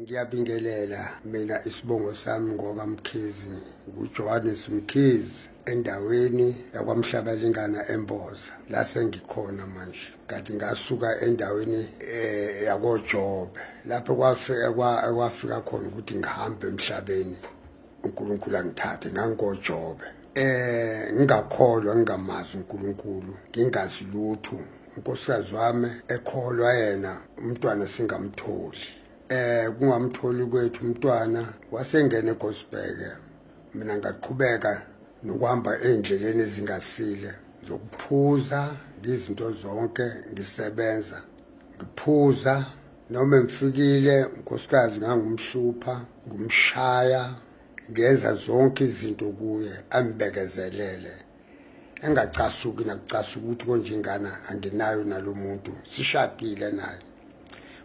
Ngiyabingelela mina isibongo sami ngoba Mkhizi nguJohannes Mkhizi endaweni yakwaMhlabalingana eMboza la sengikhona manje kanti ngasuka endaweni yakoJobe lapho kwafika khona ukuthi ngihambe emhlabeni uNkulunkulu angithathe ngangoJobe ngingakholwa ngingamazi uNkulunkulu ngingazi lutho unkosikazi wami ekholwa yena umntwana singamtholi kungamtholi kwethu umntwana wasengena eGosbeke mina ngaqhubeka nokuhamba endleleni ezingasile zokuphuza izinto zonke ngisebenza ngiphuza noma emfikile unkosikazi ngangumhlupha ngumshaya ngenza zonke izinto kuye ambekezelele engacasuki nakucasuka ukuthi konjingana anginayo nalomuntu sishadile naye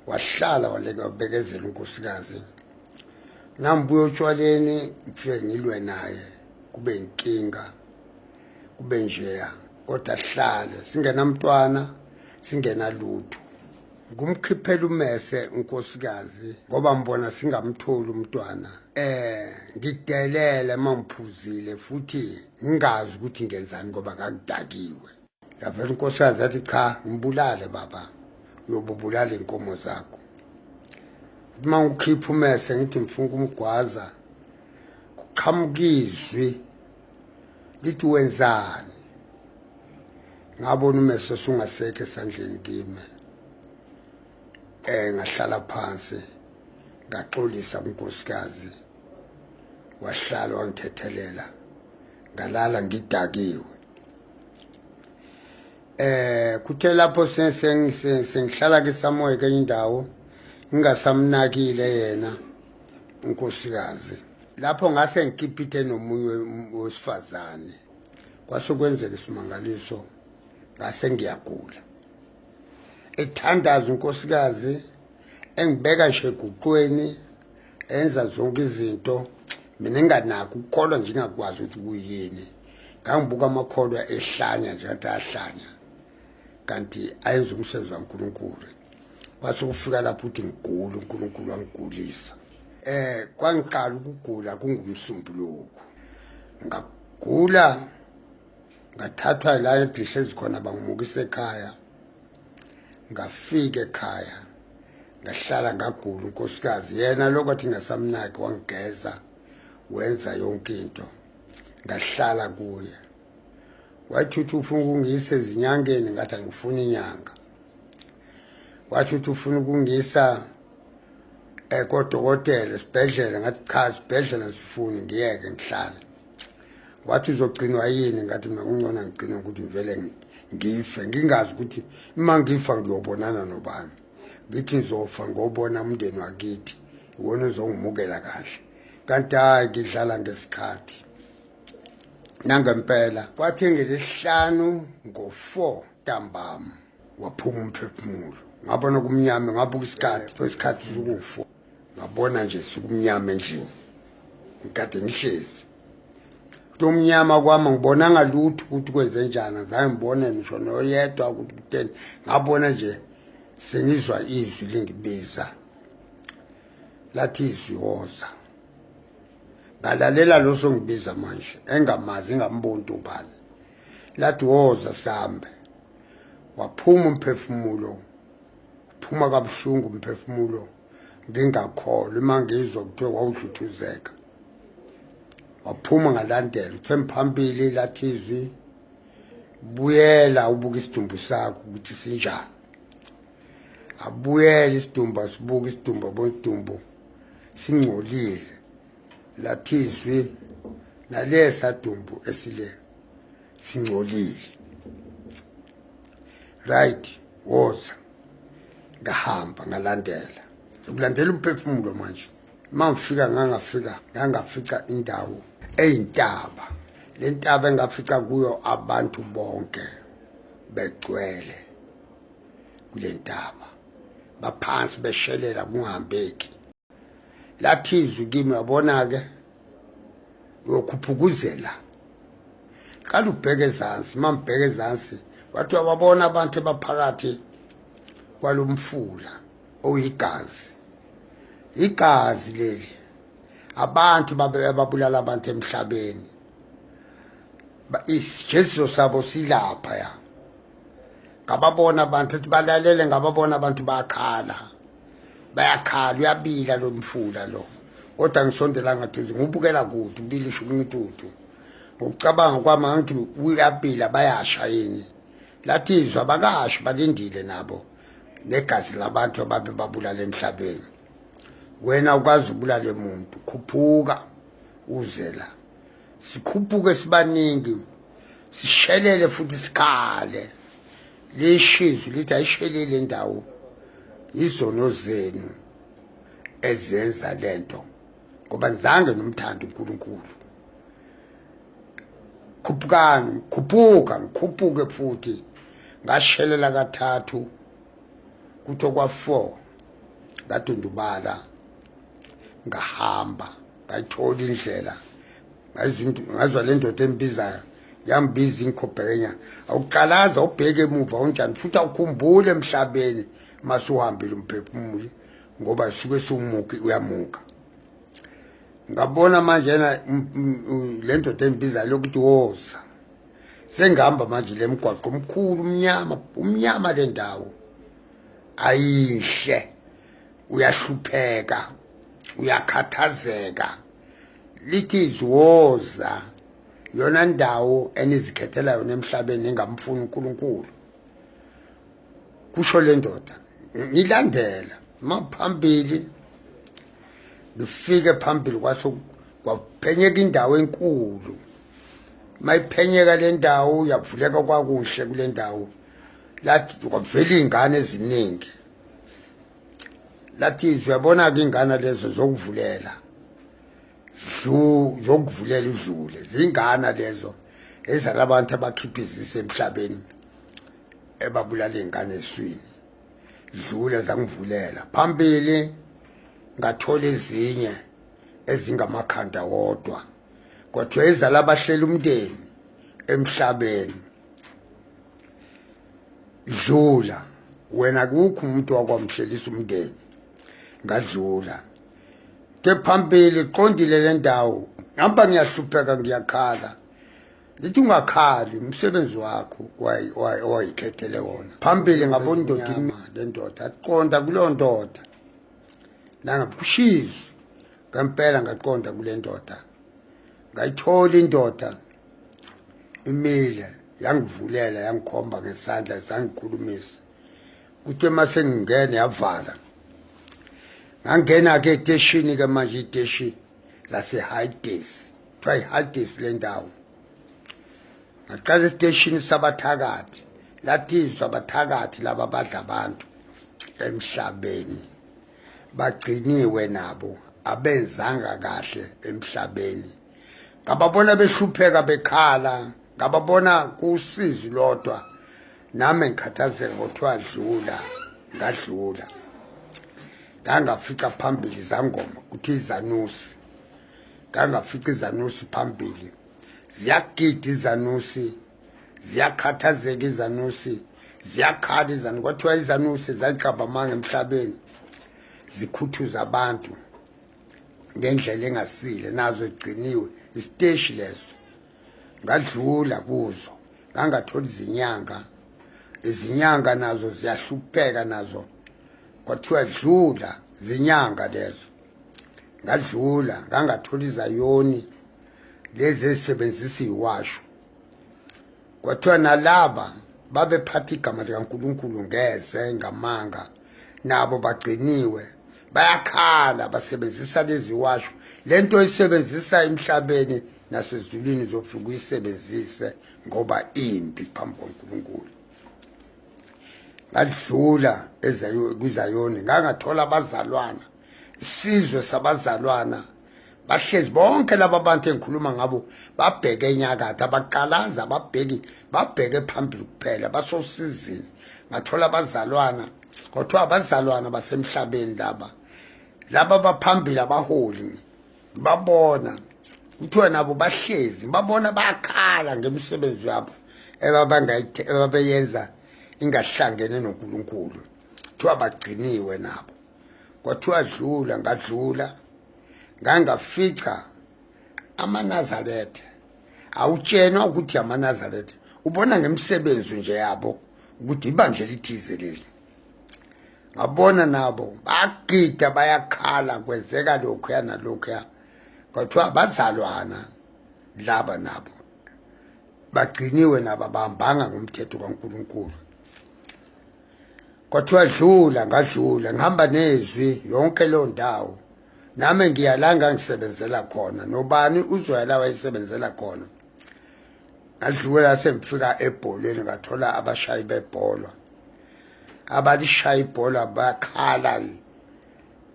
wahlala waleka bekezela unkosikazi nambuyo utshwaleni mfike ngilwe naye kube inkinga kube njeya kodwa hlale singenamntwana singena lutho ngumkhiphela umese unkosikazi ngoba mbona singamtholi umntwana ngidelele mangiphuzile futhi ngingazi ukuthi ngenzani ngoba ngakudakiwe yavela unkosikazi athi cha ngibulale baba uyobubulala inkomo zakho uma ngikhipha umese ngithi ngifuna ukumgwaza kuqhamukizwi lithi wenzani ngabona umese sungasekho esandleni kimi ngahlala phansi ngaxolisa unkosikazi wahlala wangithethelela ngalala ngidakiwe kuthe lapho sengihlala ke samoya ke indawo ngingasamnakile yena unkosikazi lapho ngase ngikipithe nomunye wesifazane kwasokwenzeka isimangaliso ngase ngiyagula ethandaza unkosikazi engibeka nje eguqweni enza zonke izinto mina nginganaki ukukholwa nje ngakwazi ukuthi kuyini ngangibuka amakholwa ehlanya nje athi ahlanya kanti ayenza umsebenzi kaNkulunkulu kwase kufika lapho uthi ngigula uNkulunkulu wangigulisa kwangiqala ukugula kungumsumbulo ngagula ngathathwa la edihlezi khona bangimukisa ekhaya ngafika ekhaya ngahlala ngagula unkosikazi yena lokho ngasamnaki wangigeza wenza yonke into ngahlala kuye wathi ufuna ukungisa ezinyangeni ngathi ngifuna inyanga wathi ufuna ukungisa kodokotela esibhedlela ngathi cha esibhedlela sifuni ngiyeke ngihlale wathi uzogcinwa yini ngathi mina ungcona ngigcina ukuthi ngivele ngife ngingazi ukuthi uma ngifa ngiyobonana nobani ngithi ngizofa ngobona umndeni wakithi iwona uzongimukela kahle kanti hayi ngidlala ngesikhathi nangempela kwathi ngelesihlanu ngo4 ntambama waphuma umphefumulo ngabona kumnyama ngabuka isikhathi sokufa ngabona nje sikumnyama endlini ngikade ngihlezi umnyama kwami ngibonanga lutho ukuthi kwenze njani zange ngibone ngisho noyedwa ukuthi kutheni ngabona nje sengizwa izwi lingibiza lathi izwi woza ngalalela lo songibiza manje engamazi ngambonto ubani lathi woza sambe waphuma umphefumulo uphuma kabuhlungu umphefumulo ngingakholwa mangizwa kuthiwa wawudluthuzeka waphuma ngalandela uthemphambili lathi izwi buyela ubuka isidumbu sakho ukuthi sinjani abuyela isidumbu sibuka isidumbu bonidumbu singcolile lathi izwi nalesa dumbu esile singcolile right woza ngahamba ngalandela ukulandela umphefumulo manje mangifika ngangafica indawo eyintaba lentaba engafica kuyo abantu bonke begcwele kulentaba baphansi beshelela kungahambeki lathi izwi kimi yabona ke uyokhuphukuzela qala ubheke ezansi mambheke ezansi wathi wabona abantu baphakathi kwalomfula oyigazi igazi leli abantu babulala abantu emhlabeni isijesu sabo silapha ya ngababona abantu ethi balalele ngababona abantu bayakhala uyabila lo mfula lo kodwa ngisondela ngaduze ngubukela kude ubilisha umntutu ngokucabanga kwami ngithi uyabila bayasha yini lathizwa bakasho balindile nabo negazi labantu ababe babulala emhlabeni wena ukwazi ubulala umuntu khuphuka uzela sikhuphuke sibaningi sishelele futhi sikhale leshizwe lithi ayishelele indawo izono zenu ezenza lento ngoba nizange nomthanda uNkulunkulu khuphukani khuphuke futhi ngashelela kathathu kutho kwa4 ngadundubala ngahamba ngayithola indlela ngazwa le ndoda embizayo yambiza inkhobhenya awuqalaza ubheke emuva unjani futhi awukhumbule emhlabeni masuhambile umphefumuli ngoba suke sumuki uyamuka ngabona manje le ndoda embizayo lokuthi woza sengihamba manje lemgwaqo omkhulu umnyama le ndawo ayihle uyahlupheka uyakhathazeka lithi izwoza yona ndawo enizikhethela yona emhlabeni engamfuni uNkulunkulu kusho le ndoda ngilandela maphambili ngifike phambili kwaphenyeka indawo enkulu mayiphenyeka le ndawo yavuleka kwakuhle kule ndawo lathi kwavela ingane eziningi lathi uyabona ke ingane lezo zokuvulela zokuvulela idlule zingana lezo ezalabantu abakhiphizisa emhlabeni ebabulala ingane eswini dlule zangivulela phambili ngathola ezinye ezingamakhanda wodwa kodwa ezalabahlela umndeni emhlabeni dlula wena kukho umuntu wakwamhlelisa umndeni ngadlula ke phambili qondile le ndawo ngihamba ngiyahlupheka ngiyakhala lithi ungakhali umsebenzi wakho wayikhethele wona phambili ngabona indoda le ndoda aqonda kulo ndoda nangaphushizo ngempela ngaqonda kule ndoda ngayithola indoda imile yangivulela yangikhomba ngesandla sangikhulumisa kuthe mase ngingena yavala ngangena ke eteshini ke manje iteshi lase Highdays try Highdays le ndawo ngaqala eteshini sabathakathi lathizwa abathakathi laba badla abantu emhlabeni bagciniwe nabo abenzanga kahle emhlabeni ngababona behlupheka bekhala ngababona kusizi lodwa nami ngikhathazeka kuthiwa ngadlula ngangafica phambili zangoma kuthi izanusi ngangafica izanusi phambili ziyagida izanusi ziyakhathazeka izanusi ziyakhala izanusi kwathiwa izanusi zaqabamanga emhlabeni zikhuthuza abantu ngendlela engasile nazo igciniwe isiteshi leso ngadlula kuzo ngangathola izinyanga nazo ziyahlupheka nazo kwathiwa dlula zinyanga lezo ngadlula ngangathola izayoni lezi ezisebenzisa iwasho kwathiwa nalaba babephatha igama likaNkulunkulu ngeze ngamanga nabo bagciniwe bayakhala basebenzisa lezi washo lento isebenzisa emhlabeni nasezulwini zofika uyisebenzise ngoba impi phambi kwaNkulunkulu ngadlula kwizayoni ngangathola abazalwana isizwe sabazalwana bahlezi bonke laba bantu engikhuluma ngabo babheke enyakatho abaqalaza babheke phambili kuphela basosizini ngathola abazalwana kodwa abazalwana basemhlabeni laba baphambili abaholi ngibabona kuthiwa nabo bahlezi ngibabona bayakhala ngemisebenzi yabo ebabeyenza ingahlangene noNkulunkulu kuthiwa bagciniwe nabo kwathiwa dlula ngadlula ngangafica amaNazaretha awutshenwa ukuthi amaNazaretha ubona ngemsebenzi nje yabo ukuthi ibandla lithize leli ngabona nabo bagida bayakhala kwenzeka lokho yana lokho kwathiwa bazalwana laba nabo bagciniwe nabo bahambanga ngomthetho kaNkuluNkulu kwathiwa dlula ngadlula ngihamba nezwi yonke lo ndawo nami ngiyalanga ngisebenzela khona nobani uzoyala wayesebenzela khona ngadlula sengifika ebholweni ngathola abashayi bebhola abalishaye ibhola bakhala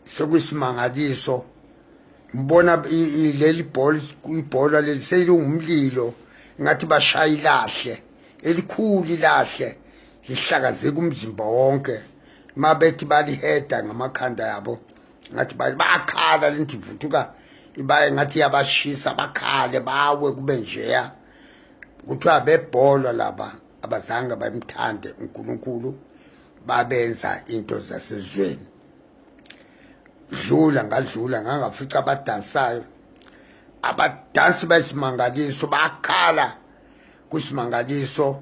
sekuyisimangaliso ngibona leli ibhola leli selingumlilo ngathi bashaya ilahle elikhulu ilahle lihlakazeka umzimba wonke mabethi baliheda ngamakhanda yabo ngathi bakhala lenti vuthuka ibaye ngathi yabashisa bakhale bawe kube njeya kuthiwa bebhola laba abazange bamthande uNkulunkulu babenza into zasezweni dlula ngadlula ngangafica abadansayo abadansi bayisimangaliso bakhala kusimangaliso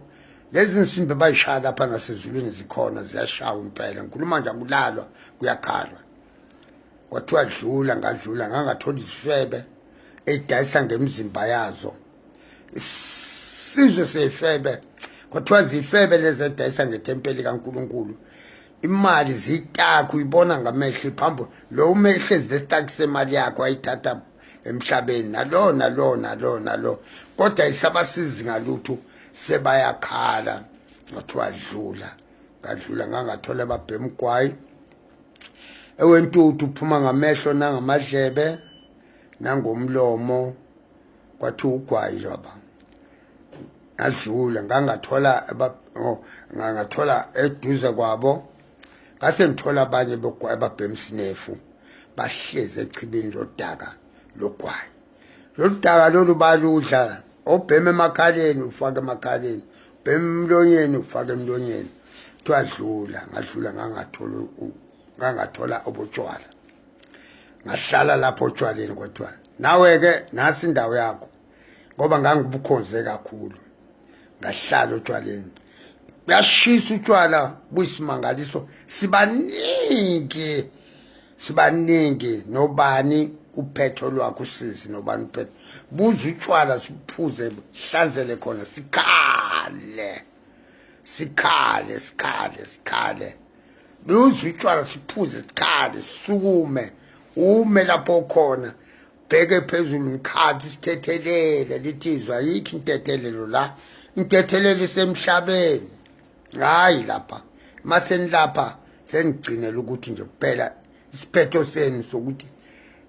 lezi nsimbi bayishaya lapha nasezulwini zikhona ziyashawa impela ngikhuluma nje akulalwa kuyakhalwa kwathiwa dlula ngadlula ngangathola isifebe edayisa ngemzimba yazo isizwe sefebe kwathiwa zifebe lezi edayisa ngetempeli kaNkuluNkulu imali zitakhu uyibona ngamehlo phambo lo umehlo ezestakhu semali yakho ayithatha emhlabeni nalo kodwa isabasizi ngalutho sebayakhala kwathiwa dlula ngadlula ngangathola ababhemgwayi ewentuthu uphuma ngamehlo nangamadlebe nangomlomo kwathiwa ugwayi laba ngadlula ngangathola eduze kwabo ngase ngithola abanye ababhemsinefu bahleze echibini lodaka logwayi lolu daka lolu baludla obheme emakhaleni ufake emakhaleni bheme emlonyeni ufake emlonyeni kuthiwa ngadlula ngangathola obotshwala ngahlala lapho otshwaleni kwathiwa nawe-ke nasi indawo yakho ngoba ngangibukhonze kakhulu ngahlala otshwaleni buyashisa utshwala buyisimangaliso sibaningi nobani uphetho lwakho usizi nobani uphetho buza utshwala siphuze hlanzele khona sikhale buza utshwala siphuze sikhale sukume ume lapho khona bheke phezulu ngikhathi sithethelele lithizwa yikho intethelelo la intethelelo isemhlabeni hayi lapha maseni lapha senigcinela ukuthi nje kuphela isiphetho senu sokuthi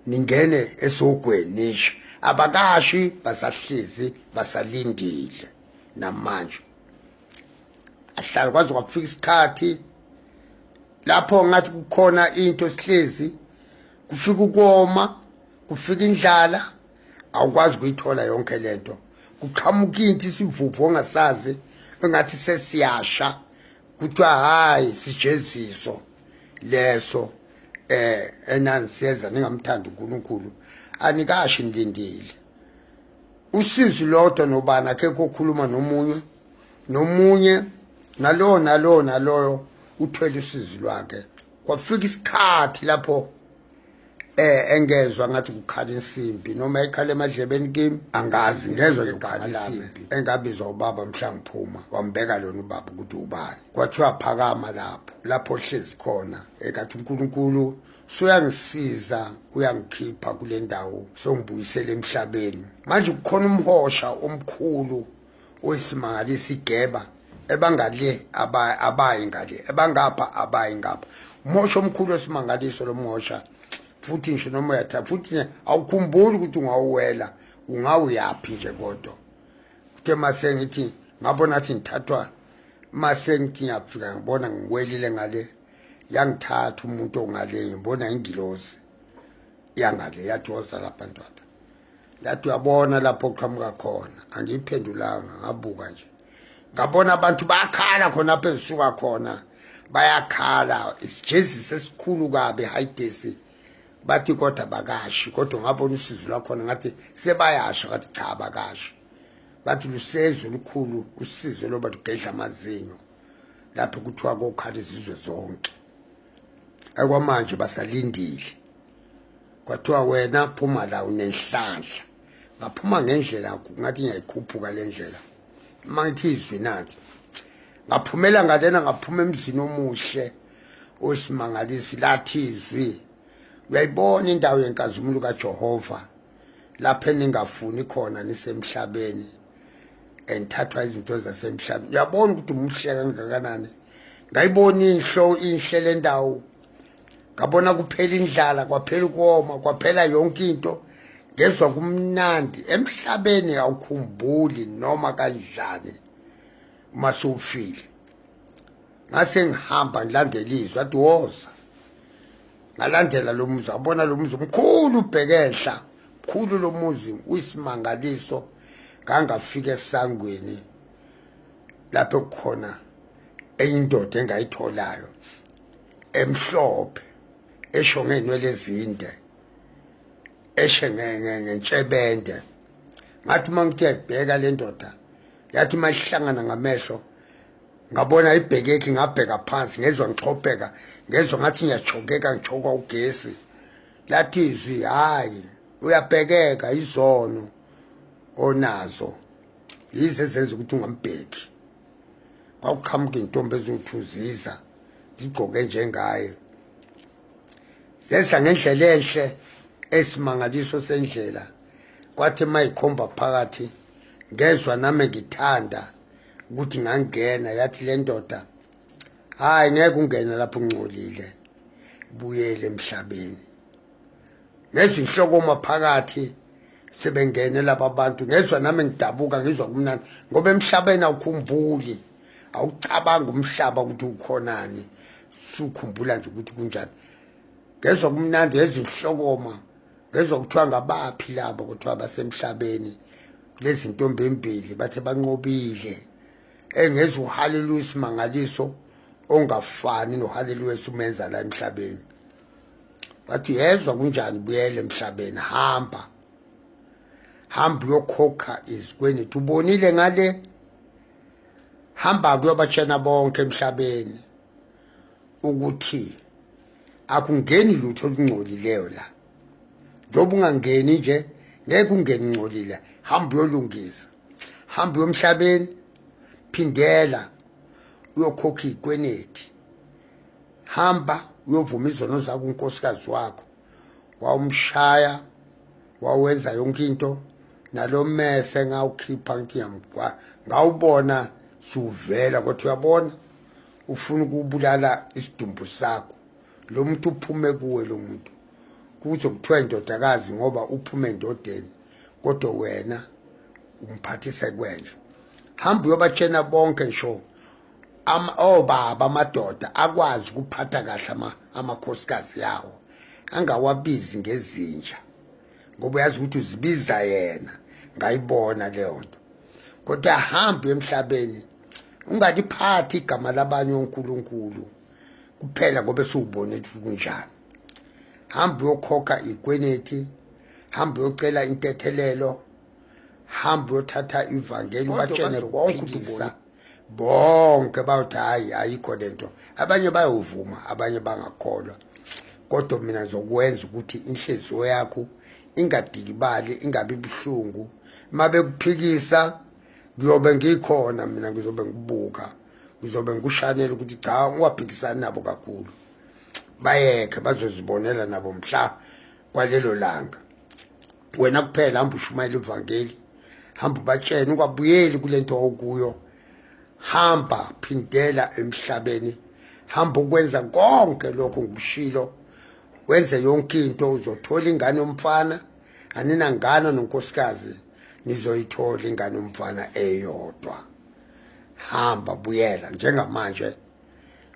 ningene esogweni nisho abakashi basahlezi basalindile namanje ahlala kwaze kwafika isikhathi lapho ngathi kukhona into sihlezi kufika ukoma kufika indlala awukwazi ukuyithola yonke lento kuqhamuka into isivuvu ongasazi engathi sesiyasha kuthiwa hayi sijeziso leso enansiyenza ningamthanda uNkulunkulu anikashi nilindile usizi lodwa nobani akekho okhuluma nomunye naloyo uthwele usizi lwakhe kwafika isikhathi lapho engezwa ngathi kukhala insimbi noma ikhala emadlebeni kimi angazi ngezwe ukukhala insimbi engabizwa ubaba mhlangiphuma wambeka lona ubaba ukuthi ubani kwathiwa phakama lapho hlezi khona ekathi uNkulunkulu suyangisiza uyangikhipha kule ndawo songibuyisela emhlabeni manje kukhona umhosha omkhulu oyisimangalisa igeba ebangale abayi ngale ebangapha abayi ngapha umhosha omkhulu osimangaliso lo mhosha futhi ngisho noma uyathatha futhi awukhumbuli ukuthi ungawuwela ungawuyaphi nje kodwa kuthe mase ngithi ngabona athi ngithathwa mase ngithi ngiyafika ngibona ngiwelile ngale yangithatha umuntu ongale ngibona ingilozi yangale yathoza lapha ndoda yathi uyabona lapho qhamuka khona angiphendulanga ngabuka nje ngabona abantu bakhala khona phezulu khona bayakhala isijezisi esikhulu kabi hayidesi bathi kodwa bakashi kodwa ngabona usizo lakhona ngathi sebayasha ngathi cha abakashi bathi lusezo lukhulu usizo loba lugedla amazinyo lapho kuthiwa kokhala izizwe zonke akwamanje basalindile kwathiwa wena phuma la unenhlanhla ngaphuma ngendlela ngathi ngiyayikhuphuka lendlela mangithi izwi nathi ngaphumela ngalena ngaphuma emzini omuhle osimangalisi lathi izwi uyayibona indawo yenkazumulo kaJehova lapho ningafuni khona nisemhlabeni enthathwa izinto zasemhlabeni uyabona ukuthi umuhle kangakanani ngayibona inhle lendawo ngabona kuphela indlala kwaphela ukoma kwaphela yonke into ngezwe kumnandi emhlabeni awukhumbuli noma kanjani uma sufile ngase ngihamba ngilandela izwi athi woza ngalandela lo muzi abona lo muzi omkhulu ubhekehla mkhulu lo muzi uyisimangaliso ngangafika esangweni lapho kukhona eyindoda engayitholayo emhlophe esho ngenwele ezinde eshe ngetshebende ngathi mangithe ibheka le ndoda yathi mayihlangana ngamehlo ngabona ibhekeki ngabheka phansi ngezwe ngichopheka ngezwe ngathi ngiyachokeka ngichoka ugesi lathi izwi hayi uyabhekeka izono onazo yize zenza ukuthi ungambheki kwakukhamuka intombi ezingithuziza zigcoke njengaye zesa ngendlela enhle esimangaliso sendlela kwathi mayikhomba phakathi ngezwe nami ngithanda ukuthi ngangena yathi le ndoda hayi ngeke ungene lapho ungcolile buyele emhlabeni ngezwe inhloko maphakathi sebengene laba bantu ngezwe nami ngidabuka ngizwa kumnandi ngoba emhlabeni awukhumbuli awucabanga umhlaba ukuthi ukhonani sukhumbula nje ukuthi kunjani ngezwe kumnandi ngezwe inhlokoma ngezwe kuthiwa ngabaphi labo kuthiwa basemhlabeni lezi ntombi embili bathe banqobile engezwe uhaleluya isimangaliso ongafani nohaleluya esumenza la emhlabeni bathi yezwa kunjani buyele emhlabeni hamba uyokhokha izikweni ubonile ngale hamba kuyobatshena bonke emhlabeni ukuthi akungeni lutho olungcolileyo la njoba ungangeni nje ngeke ungene ngcolile hamba uyolungisa hamba uyomhlabeni phindela uyokhokha izikwenethi hamba uyovuma izono zakho unkosikazi wakho wawumshaya wawenza yonke into nalomese ngawukhipha ngiyamgwa ngawubona suvela kodwa uyabona ufuna ukubulala isidumbu sakho lo muntu uphume kuwe lo muntu kuze kuthiwa indodakazi ngoba uphume endodeni kodwa wena umphathise kwenje hamba uyobatshena bonke ngisho obaba amadoda akwazi ukuphatha kahle amakhosikazi yawo angawabizi ngezinja ngoba uyazi ukuthi uzibiza yena ngayibona leyo nto kodwa hamba emhlabeni ungaliphathi igama labanye onkulunkulu kuphela ngoba siubone ukuthi kunjani hamba uyokhokha igwenethi hamba uyocela intethelelo hamba uyothatha ivangeli batshene bonke ukuthi bonke bayothi hayi ayikho lento abanye bayovuma abanye bangakholwa kodwa mina ngizokwenza ukuthi inhliziyo yakho ingadikibali ingabi buhlungu mabe kuphikisa ngiyobe ngikhona mina ngizobe ngibuka ngizobe ngikushanela ukuthi cha ungaphikisani nabo kakhulu bayeke bazozibonela nabo mhla kwalelo langa wena kuphela hamba ushumayela ivangeli hamba batshene ungabuyeli kulento okuyo hamba phindela emhlabeni hamba ukwenza konke lokho ngikushilo wenze yonke into uzothola ingane yomfana anina ngana nonkosikazi nizoyithola ingane yomfana eyodwa hamba buyela njengamanje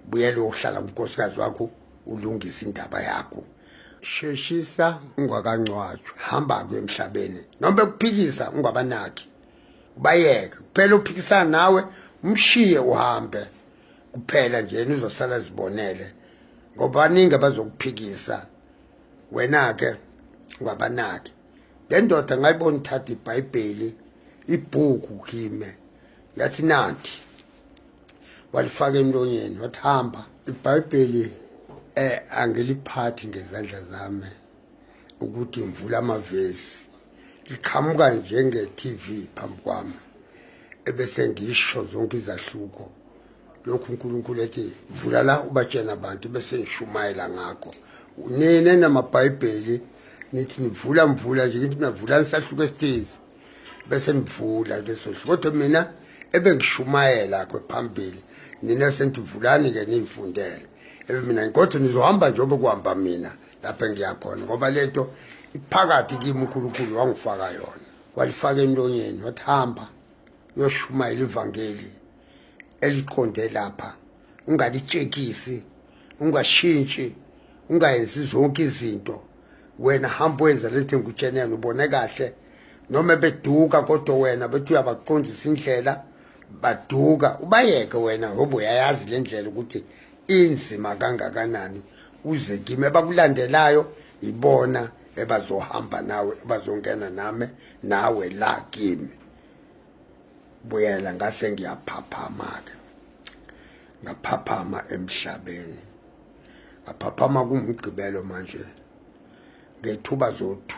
buyela ukuhlala kunkosikazi wakho ulungisa indaba yakho sheshisa ungakancwatshwa hamba ke emhlabeni noma bekuphikisa ungabanaki ubayeke kuphela uphikisana nawe umshiye uhambe kuphela nje nizosala zibonele ngoba baningi abazokuphikisa wena ke ungabanaki. Le ndoda ngayibona ithatha iBhayibheli ibhuku kimi yathi nathi walifaka emlonyeni wathi hamba iBhayibheli angiliphathi ngezandla zami ukuthi ngivula amavesi liqhamuka njenge TV phambi kwami ebese ngisho zonke izahluko lokhu uNkulunkulu ethi vula la ubatshena abantu bese ngishumayela ngakho unene namaBhayibheli nithi nivula mvula nje ngithi navula isahluko esithize bese nivula leso kodwa mina ebengishumayela kwephambili nina sentivulani ke nifundele mina kodwa nizohamba njengoba kuhamba mina lapha ngiyakhona ngoba lento iphakathi kimi uNkulunkulu wangifaka yona walifaka emlonyeni wathi hamba uyoshumayela ivangeli eliqonde lapha ungalitshekisi ungashintshi ungayenzi zonke izinto wena hamba wenza lento engikutshenene ubone kahle noma beduka kodwa wena bethi uyabaqondisa indlela baduka ubayeke wena ngoba uyayazi le ndlela ukuthi inzima kangakanani uze kimi abakulandelayo ibona ebazohamba nawe bazongena nawe la kimi buyela ngase ngiyaphaphama ke ngaphaphama emhlabeni ngaphaphama kumgqibelo manje ngethuba zo2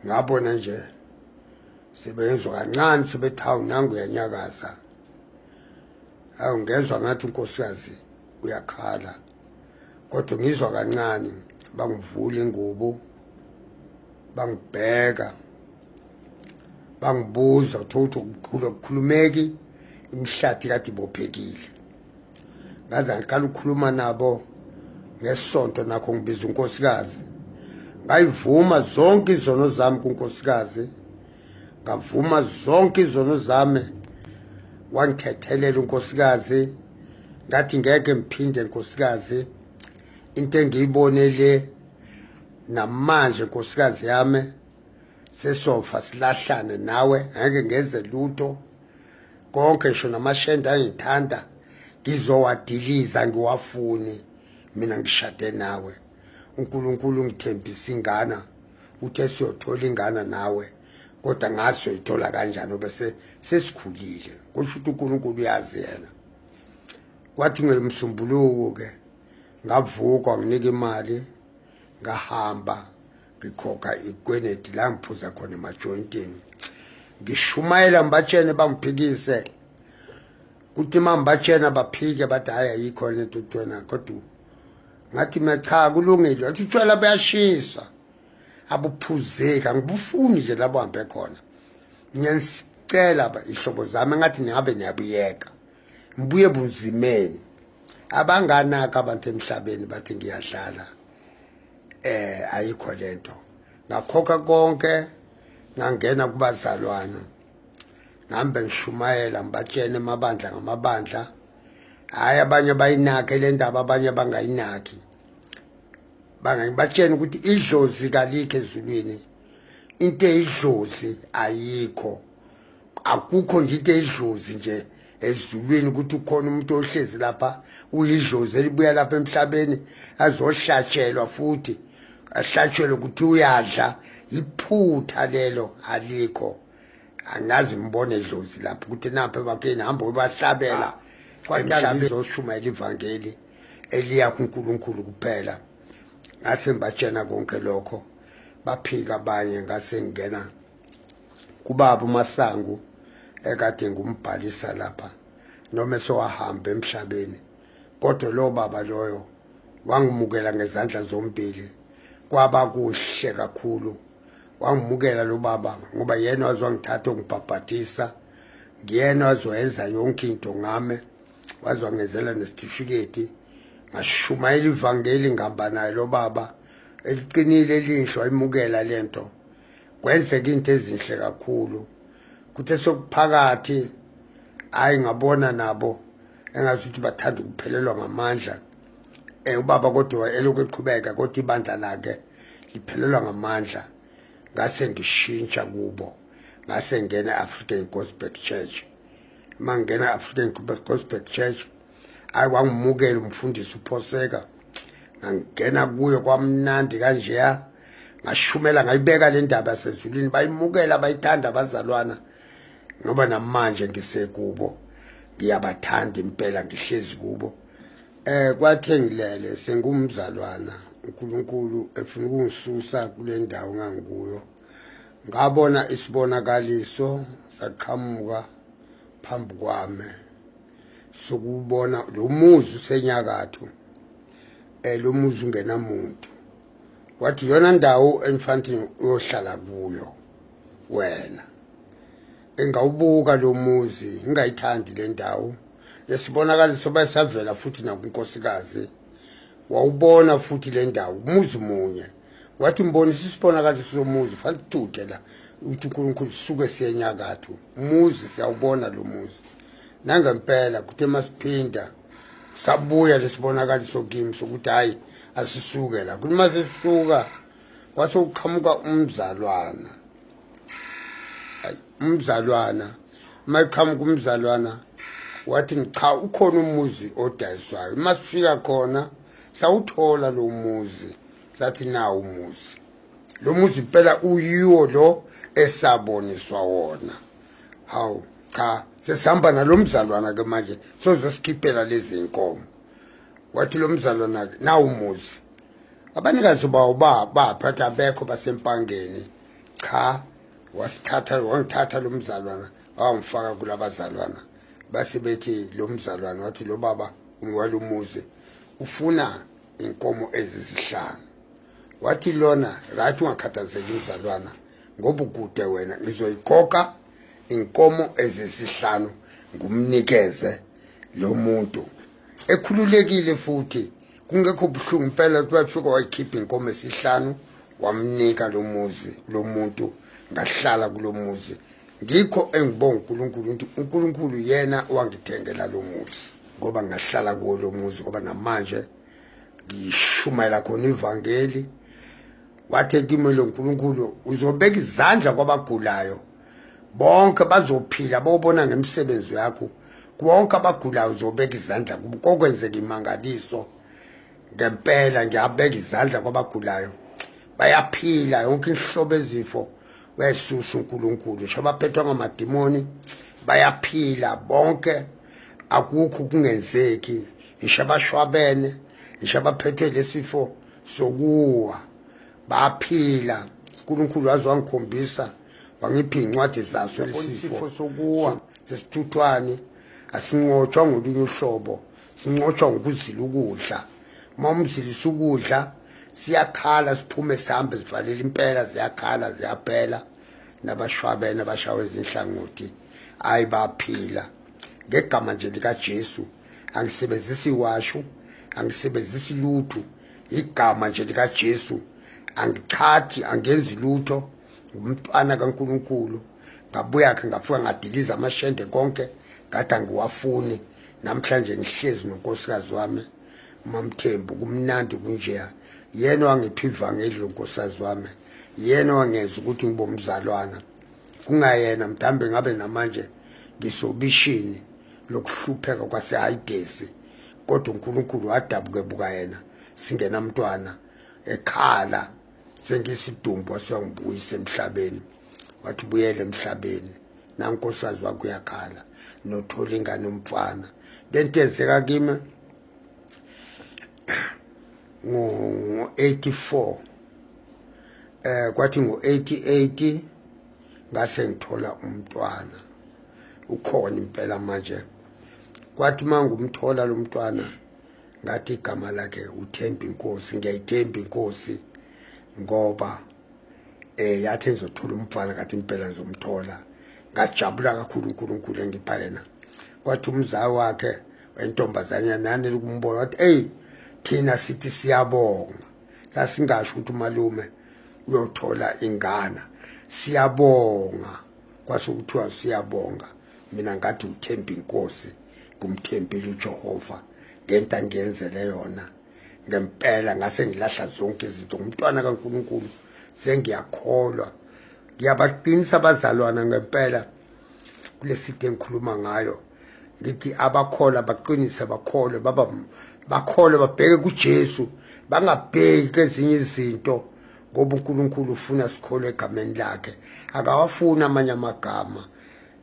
ngabona nje sebeyenzwa kancane sebethawu nangu yanyakaza awungezwa ngathi unkosikazi uyakhala kodwa ngizwa kancane bangivula ingubo bangibheka bangibuza ukuthi ukukhulumeki imhlati kade ibophekile ngaze ngiqala ukukhuluma nabo ngesonto nakho ngibiza unkosikazi ngayivuma zonke izono zami kunkosikazi ngavuma zonke izono zami wangithethelela unkosikazi ngathi ngeke ngiphinde unkosikazi into engiyibonele namanje unkosikazi yami sesofa silahlane nawe ngeke ngenze lutho konke ngisho namashenda angithanda ngizowadiliza ngiwafuni mina ngishade nawe uNkulunkulu ungithembisa ingana uthe siyothola ingana nawe kodwa ngaso ithola kanjani bese sesikhulile kusho ukuthi uNkulunkulu uyazi yena kwathi ngelimsumbuluko ke ngavuka nginika imali ngahamba ngikhokha ikweneti la ngiphuza khona emajointini ngishumayela mbatshene bangiphikise kuthi mambatshena baphike bathi hayi ayikho lento uthona kodwa ngathi mina cha kulungile athi utshwala bayashisa abuphuzeka ngibufuni nje labo hambe khona ngiyanicela ihlobo zami ngathi ningabe niyabuyeka ngibuye bunzimeni abanganaka abantu emhlabeni bathi ngiyadlala ayikho lento ngakhokha konke ngangena kubazalwana ngihambe ngishumayela mbatshene emabandla ngamabandla hayi abanye bayinake le ndaba abanye bangayinaki bangayibatshena ukuthi idlozi kalikho ezulwini into eyidlozi ayikho akukho nje into eyidlozi nje ezulwini ukuthi ukhona umuntu ohlezi lapha uyidlozi elibuya lapha emhlabeni azohlatshelwa futhi ahlatshelwe ukuthi uyadla iphutha lelo alikho angazi mbone idlozi lapha ukuthi napha bakeni hamba ubahlabela emhlabeni uzoshumayela ivangeli eliya kuNkulunkulu kuphela ngase ngibatshena konke lokho baphika abanye ngase ngena kubaba uMasangu ekade ngumbhalisa lapha noma sowahamba emhlabeni kodwa lo baba loyo wangimukela ngezandla zombili kwaba kuhle kakhulu wangimukela lo baba ngoba yena wazongithatha ngibhabhatisa ngiyena wazoyenza yonke into ngame wazongezela nesitifiketi ngashumayela ivangeli ngihamba naye lo baba eliqinile elinhle wayimukela lento kwenzeka into ezinhle kakhulu kuthe sokuphakathi hayi ngabona nabo engazuthi bathanda ukuphelelwa ngamandla ubaba kodwa elokhu eqhubeka kodwa ibandla lakhe liphelelwa ngamandla ngase ngishintsha kubo ngase ngena African Gospel Church mangena African Gospel Church ayiwangimukela umfundisi uPhoseka ngangena kuyo kwamnandi kanjeya ngashumela ngayibeka le ndaba yasezulwini bayimukela bayithanda abazalwana ngoba namanje ngisekubo ngiyabathanda impela ngihlezi kubo kwathe ngilele sengumzalwana uNkulunkulu efuna ukungisusa kule ndawo ngangikuyo ngabona isibonakaliso saqhamuka phambi kwami sokubona lo muzi usenyakatho lo muzi ungena umuntu wathi yona ndawo enifanele uyohlala kuyo wena engawubuka lo muzi ngayithandi le ndawo yesibonakaliso bayisavela futhi nakunkosikazi wawubona futhi le ndawo umuzi munye wathi mbonisa isibonakaliso somuzi fanele tude la uthi uNkulunkulu suke siyenyakatho umuzi siyawubona lo muzi nangempela kuthe masiphinda sabuya lesibonakaliso kimi sokuthi hayi asisuke la kuthi masisuka kwase uqhamuka umzalwana umzalwana mayiqhamuka umzalwana wathi cha ukhona umuzi odayiswayo masifika khona sawuthola lo muzi sathi nawo umuzi lo muzi phela uyiwo lo esaboniswa wona hawu cha sesihamba nalomzalwana ke manje sozosikhiphela lezi inkomo wathi lo mzalwana nawo umuzi abanikazi bawo baphatha bekho basempangeni cha wangithatha lo mzalwana wangifaka kulabazalwana base bethi lo mzalwana wathi lo baba umwala umuzi ufuna inkomo ezisihlanu wathi lona right ungakhathazeki umzalwana ngoba ukude wena ngizoyikhokha inkomo ezisihlanu ngumnikeze lo muntu ekhululekile futhi kungekho buhlungu impela kwafika wayikhipha inkomo esihlanu wamnika lo muzi lo muntu ngahlala kulomuzi ngikho engibonga uNkulunkulu ukuthi uNkulunkulu yena wangithengela lo muzi ngoba ngahlala kuwo lo muzi ngoba namanje ngishumayela khona ivangeli wathi kimi lo uNkulunkulu uzobeka izandla kwabagulayo bonke bazophila bobona ngemsebenzi yakho bonke abagulayo uzobeka izandla kokwenzeka imangaliso ngempela ngiyabeka izandla kwabagulayo bayaphila yonke inhlobo ezifo wesusa uNkulunkulu shabaphethwa ngamadimoni bayaphila bonke akukho kungenzeki ishabashwabene ishabaphethwe lesifo sokuwa baphila uNkulunkulu wazi wangikhombisa wangipha incwadi zaso lesifo sokuwa sesithuthwane asinqotshwa ngolunye uhlobo sinqotshwa ngokuzila ukudla mamzilisa ukudla siyakhala siphume sihambe sivalela impela ziyakhala ziyaphela nabashwabene abashawe izinhlangothi ayibaphila ngegama nje lika Jesu angisebenzisi iwashu angisebenzisi lutho igama nje lika Jesu angichathi angenzi lutho umntwana kaNkulunkulu ngabuya ke ngafika ngadiliza amashende konke ngathi ngiwafuni namhlanje ngihlezi nonkosikazi wami uMamthembu kumnandi kunjeya yena wangipha ivangeli lonkosikazi wami yena wangeza ukuthi ngibomzalwana kungayena mthambe ngabe namanje ngisobishini lokuhlupheka kwaseHayidesi kodwa uNkulunkulu wadabuke buka yena singena mntwana ekhala sengisidumbu wasiyangibuyisa emhlabeni wathi buyele emhlabeni nankosikazi wakho uyakhala nothola ingane umfana lento yenzeka kimi ngo-84 kwathi ngo-88 ngase ngithola umntwana ukhona impela manje kwathi mangumthola lo mntwana ngathi igama lakhe uThemba Inkosi ngiyayithemba Inkosi ngoba yathi ngizothola umfana kathi impela ngizomthola ngajabula kakhulu uNkulunkulu engipha yena kwathi umzali wakhe wentombazana nani ukumbona wathi thina sithi siyabonga sasingasho ukuthi umalume uyothola ingana siyabonga kwasukuthiwa siyabonga mina ngathi uThemba Inkosi kumthembile uJehova ngento angiyenzele yona ngempela ngase ngilahla zonke izinto umntwana kaNkulunkulu sengiyakholwa ngiyabaqinisa abazalwana ngempela kuleside engikhuluma ngayo ngithi abakholwa baqinise bakholwe bakholwe babheke kuJesu bangabheki ezinye izinto ngoba uNkulunkulu ufuna sikholwe egameni lakhe akawafuna amanye amagama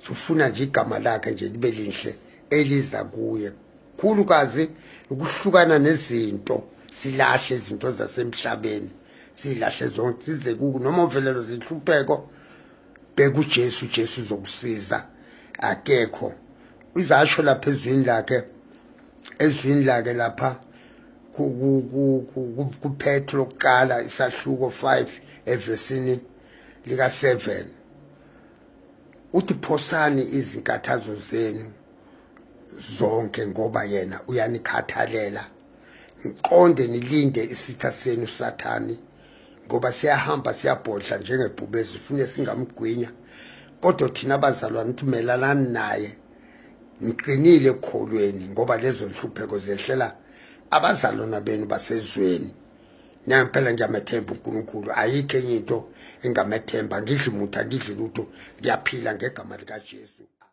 sifuna nje igama lakhe nje libe lihle eliza kuye khulukazi ukuhlukana nezinto silahle izinto zasemhlabeni silahle zonke size kuku noma uvelelo zihlupheko bheka uJesu uJesu uzokusiza akekho izasho lapha ezwini lakhe lapha kuPetro lokuqala isahluko 5 evesini lika 7 uthi phosani izinkathazo zenu zonke ngoba yena uyanikhathalela ngiqonde nilinde isitha senu sathani ngoba siyahamba siyabhodla njengebhubezi ufune singamgwinya kodwa thina abazalwane thumelana naye niqinile ekholweni ngoba lezo nhlupheko zehlela abazalwana benu basezweni nampela ngiyamethemba uNkulunkulu ayikho enye into engamethemba ngidli umuntu ngidli lutho ngiyaphila ngegama lika Jesu.